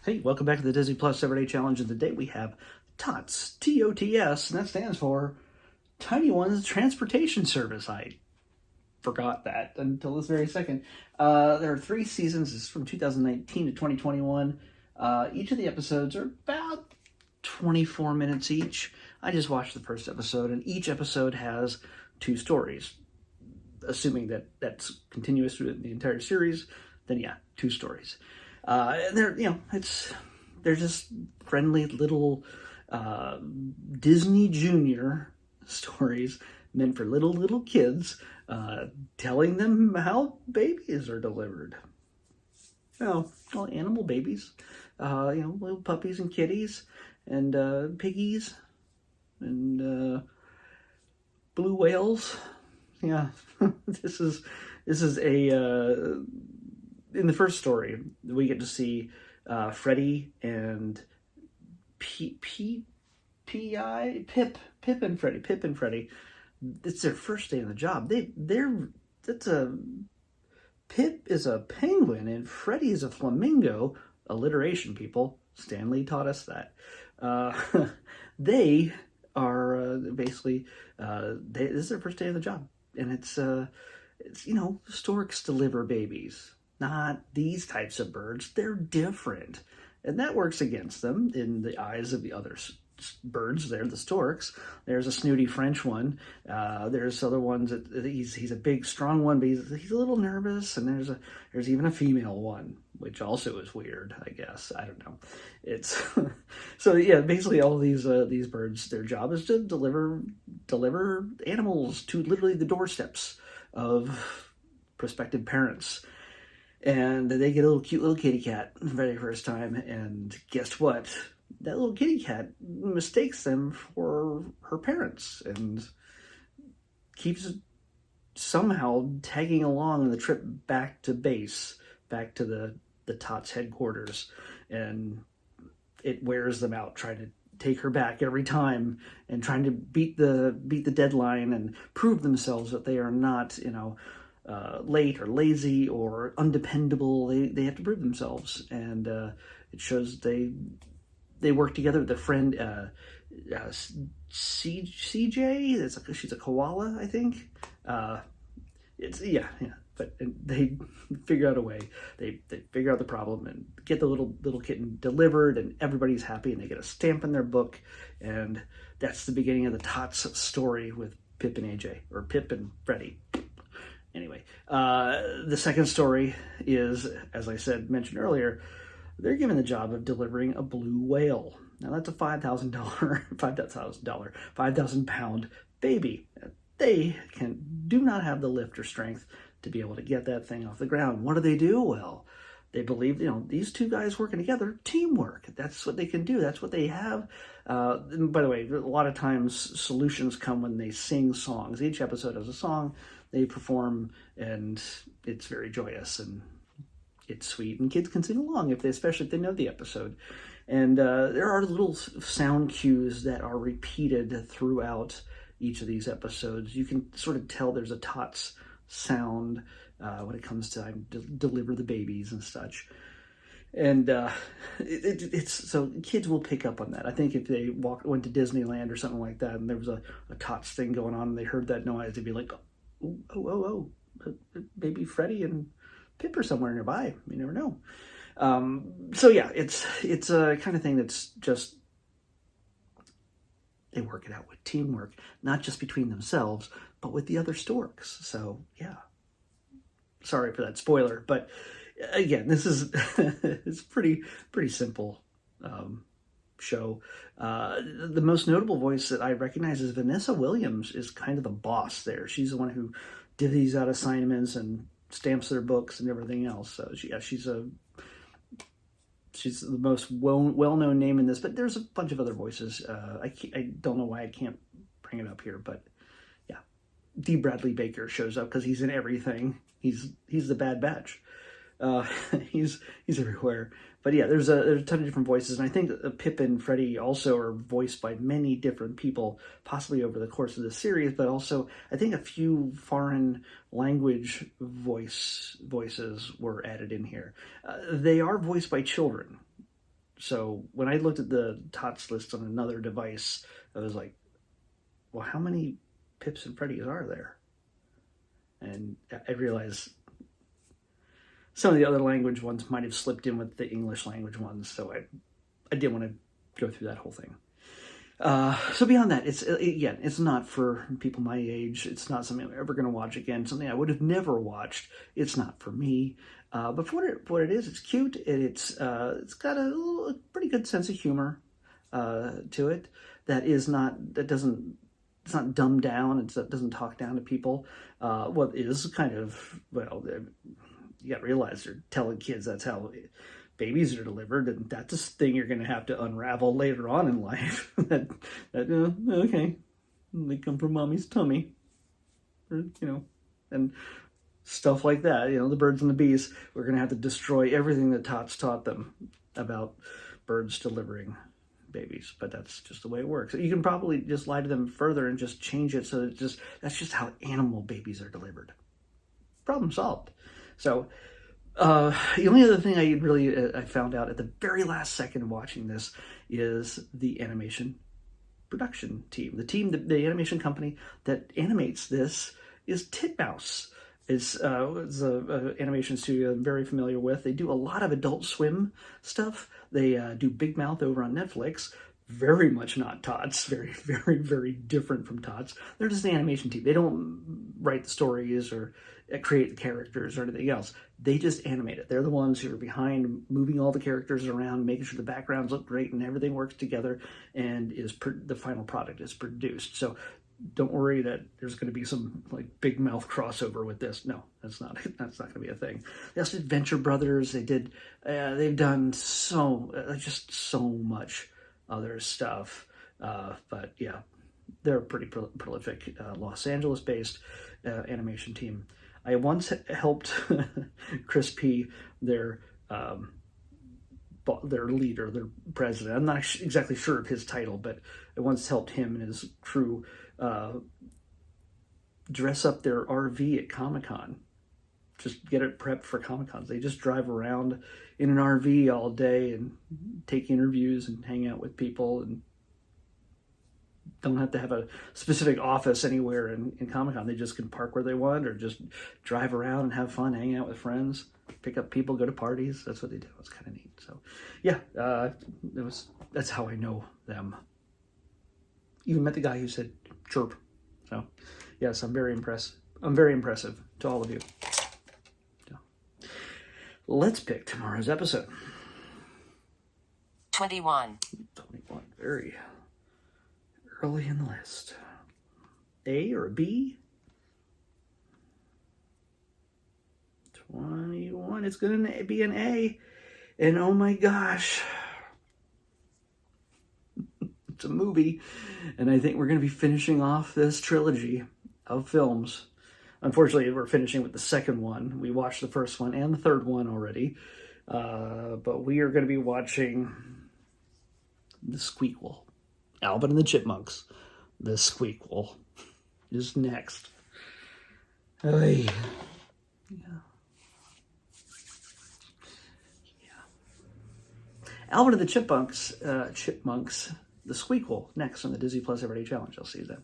Hey, welcome back to the Disney Plus Everyday Challenge. And today we have T.O.T.S, T-O-T-S, and that stands for Tiny Ones Transportation Service. I forgot that until this very second. There are 3 seasons. This is from 2019 to 2021. Each of the episodes are about 24 minutes each. I just watched the first episode, and each episode has 2 stories. Assuming that that's continuous through the entire series, then yeah, 2 stories. They're just friendly little Disney Junior stories meant for little kids, telling them how babies are delivered. Well, animal babies, little puppies and kitties, and piggies, and blue whales. Yeah, this is a. In the first story, we get to see Freddie and Pip and Freddie. It's their first day on the job. Pip is a penguin and Freddie is a flamingo. Alliteration, people. Stanley taught us that. They are basically this is their first day on the job, and it's storks deliver babies. Not these types of birds. They're different. And that works against them in the eyes of the other birds. They're the storks. There's a snooty French one. There's other ones that he's a big, strong one, but he's a little nervous. And there's even a female one, which also is weird, I guess. I don't know. It's so yeah. Basically, all of these birds, their job is to deliver animals to literally the doorsteps of prospective parents. And they get a cute little kitty cat the very first time, and guess what? That little kitty cat mistakes them for her parents and keeps somehow tagging along on the trip back to base, back to the T.O.T.S headquarters, and it wears them out trying to take her back every time and trying to beat the deadline and prove themselves that they are not, late or lazy or undependable. They have to prove themselves, and it shows they work together. The friend CJ, she's a koala, I think. But they figure out a way. They figure out the problem and get the little kitten delivered, and everybody's happy, and they get a stamp in their book, and that's the beginning of the T.O.T.S story with Pip and AJ, or Pip and Freddie. Anyway, the second story is, as I mentioned earlier, they're given the job of delivering a blue whale. Now that's a $5,000 baby. They do not have the lift or strength to be able to get that thing off the ground. What do? Well, they believe, these 2 guys working together, teamwork. That's what they can do. That's what they have. And by the way, a lot of times solutions come when they sing songs. Each episode has a song they perform, and it's very joyous and it's sweet, and kids can sing along especially if they know the episode. And there are little sound cues that are repeated throughout each of these episodes. You can sort of tell there's a T.O.T.S sound when it comes to deliver the babies and such. And it's so kids will pick up on that. I think if they went to Disneyland or something like that, and there was a T.O.T.S thing going on, and they heard that noise, they'd be like, oh, maybe Freddie and Pip are somewhere nearby. You never know. So yeah, it's a kind of thing that's just, they work it out with teamwork, not just between themselves, but with the other storks. So yeah, sorry for that spoiler, but again, this is it's pretty simple show. The most notable voice that I recognize is Vanessa Williams is kind of the boss there. She's the one who divvies out assignments and stamps their books and everything else. So she's the most well-known name in this, but there's a bunch of other voices. I don't know why I can't bring it up here, but yeah, D. Bradley Baker shows up because he's in everything. He's the Bad Batch. He's everywhere. But yeah, there's a ton of different voices, and I think Pip and Freddie also are voiced by many different people, possibly over the course of the series, but also I think a few foreign language voices were added in here. They are voiced by children, So when I looked at the TOTS list on another device, I was like, well, how many Pips and Freddies are there? And I realized some of the other language ones might have slipped in with the English language ones, so I didn't want to go through that whole thing. So beyond that, it's not for people my age. It's not something I'm ever going to watch again. Something I would have never watched. It's not for me. But for what it is, it's cute. It's got a pretty good sense of humor to it. It's not dumbed down. It doesn't talk down to people. What is kind of, well, you got to realize they're telling kids that's how babies are delivered, and that's a thing you're going to have to unravel later on in life. Okay, they come from mommy's tummy, and stuff like that. The birds and the bees. We're going to have to destroy everything that T.O.T.S taught them about birds delivering babies, but that's just the way it works. You can probably just lie to them further and just change it so that's just how animal babies are delivered. Problem solved. So the only other thing I found out at the very last second of watching this is the animation production team. The animation company that animates this is Titmouse. It's an animation studio I'm very familiar with. They do a lot of Adult Swim stuff. They do Big Mouth over on Netflix. Very much not T.O.T.S. Very, very, very different from T.O.T.S. They're just the animation team. They don't write the stories or create the characters or anything else. They just animate it. They're the ones who are behind moving all the characters around, making sure the backgrounds look great and everything works together, and the final product is produced. So don't worry that there's going to be some Big Mouth crossover with this. No, that's not going to be a thing. They also did Venture Brothers. They've done just so much other stuff. But yeah, they're a pretty prolific Los Angeles-based animation team. I once helped Chris P, their leader, their president. I'm not exactly sure of his title, but I once helped him and his crew dress up their RV at Comic-Con. Just get it prepped for Comic-Cons. They just drive around in an RV all day and take interviews and hang out with people, and don't have to have a specific office anywhere in Comic-Con. They just can park where they want or just drive around and have fun, hang out with friends, pick up people, go to parties. That's what they do. It's kind of neat. So yeah, that's how I know them. Even met the guy who said chirp. So yes, I'm very impressed. I'm very impressive to all of you. So, let's pick tomorrow's episode. 21. Very early in the list. A or a B? 21. It's going to be an A. And oh my gosh. It's a movie. And I think we're going to be finishing off this trilogy of films. Unfortunately, we're finishing with the second one. We watched the first one and the third one already. But we are going to be watching The Squeakquel. Alvin and the Chipmunks. The Squeakquel is next. Yeah. Alvin and the Chipmunks, The Squeakquel, next on the Disney Plus Everyday Challenge. I'll see you then.